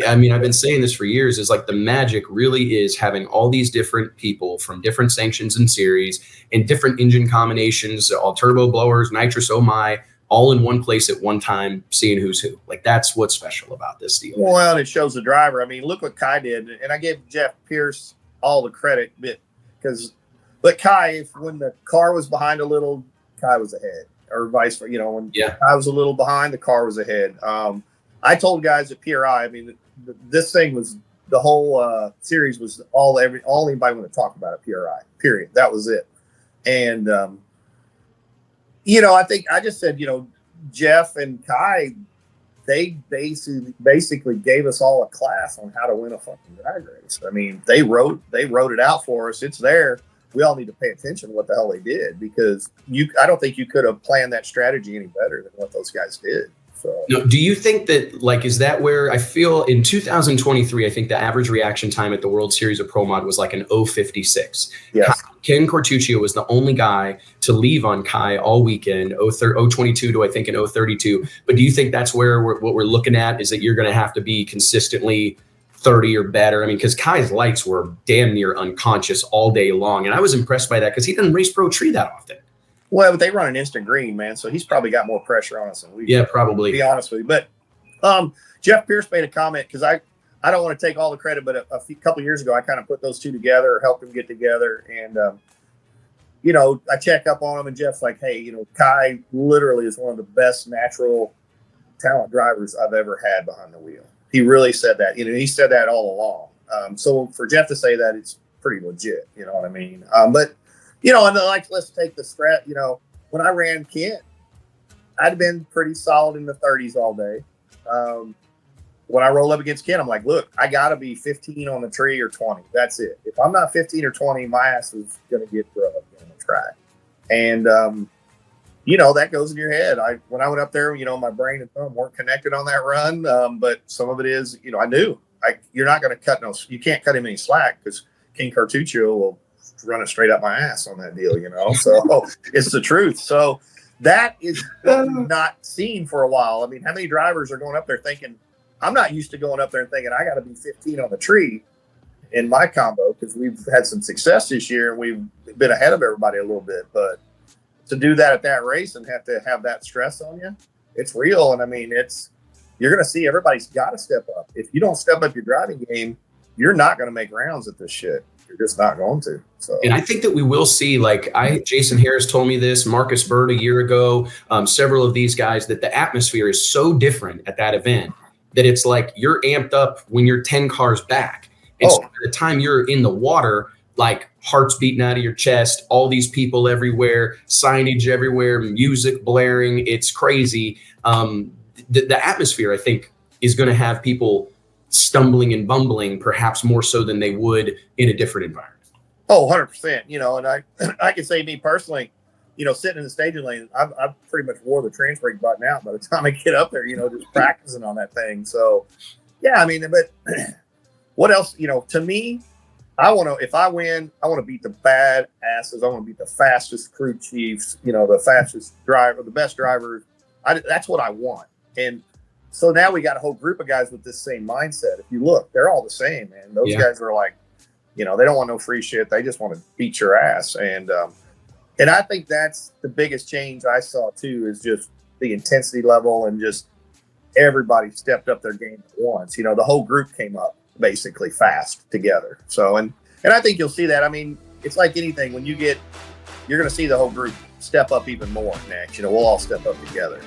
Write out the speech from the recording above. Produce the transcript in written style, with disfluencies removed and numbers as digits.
I mean, I've been saying this for years, is like the magic really is having all these different people from different sanctions and series and different engine combinations, all turbo blowers, nitrous, oh my, all in one place at one time, seeing who's who. Like, that's what's special about this deal. Well, and it shows the driver. I mean, look what Kai did. And I gave Jeff Pierce all the credit, but Kai, when the car was behind a little, Kai was ahead, or vice versa. You know, when Kai was a little behind, the car was ahead. I told guys at PRI, I mean, this thing was, the whole series was all anybody wanted to talk about at PRI, period. That was it. And, you know, I think I just said, you know, Jeff and Kai, they basically gave us all a class on how to win a fucking drag race. I mean, they wrote it out for us. It's there. We all need to pay attention to what the hell they did, because I don't think you could have planned that strategy any better than what those guys did. So. No, do you think that, like, is that where I feel in 2023, I think the average reaction time at the World Series of Pro Mod was like an 0.56. Yes. Ken Cortuccio was the only guy to leave on Kai all weekend, 0.22 to I think an 0.32. But do you think that's where what we're looking at is that you're going to have to be consistently 30 or better? I mean, because Kai's lights were damn near unconscious all day long. And I was impressed by that because he doesn't race Pro Tree that often. Well, but they run an instant green, man. So he's probably got more pressure on us than we do. Yeah, probably. To be honest with you. But Jeff Pierce made a comment, because I don't want to take all the credit, but a couple of years ago, I kind of put those two together, or helped them get together. And, you know, I check up on him, and Jeff's like, hey, you know, Kai literally is one of the best natural talent drivers I've ever had behind the wheel. He really said that. You know, he said that all along. So for Jeff to say that, it's pretty legit. You know what I mean? But, you know, and like, let's take the strat. You know, when I ran Kent, I'd been pretty solid in the 30s all day. When I roll up against Kent, I'm like, look, I got to be 15 on the tree or 20. That's it. If I'm not 15 or 20, my ass is going to get drugged on the track. And, you know, that goes in your head. When I went up there, you know, my brain and thumb weren't connected on that run. But some of it is, you know, I knew you're not going to you can't cut him any slack, because King Cartuccio will run it straight up my ass on that deal, you know. So it's the truth. So that is not seen for a while. I mean, how many drivers are going up there thinking, I'm not used to going up there and thinking I got to be 15 on the tree in my combo, because we've had some success this year and we've been ahead of everybody a little bit. But to do that at that race and have to have that stress on you, it's real. And I mean, you're going to see everybody's got to step up. If you don't step up your driving game, you're not going to make rounds at this shit. You're just not going to. So. And I think that we will see, like Jason Harris told me this, Marcus Bird a year ago, several of these guys, that the atmosphere is so different at that event that it's like you're amped up when you're 10 cars back. And so by the time you're in the water, like hearts beating out of your chest, all these people everywhere, signage everywhere, music blaring. It's crazy. The atmosphere, I think, is going to have people stumbling and bumbling, perhaps more so than they would in a different environment. Oh, 100%. You know, and I can say, me personally, you know, sitting in the staging lane, I've pretty much wore the trans brake button out by the time I get up there, you know, just practicing on that thing. So, yeah, I mean, but what else, you know, to me, if I win, I want to beat the bad asses. I want to beat the fastest crew chiefs, you know, the fastest driver, the best driver. That's what I want. And so now we got a whole group of guys with this same mindset. If you look, they're all the same, man. Those guys are like, you know, they don't want no free shit. They just want to beat your ass. And I think that's the biggest change I saw too, is just the intensity level, and just everybody stepped up their game at once. You know, the whole group came up basically fast together. So, and I think you'll see that. I mean, it's like anything, when you're going to see the whole group step up even more next. You know, we'll all step up together.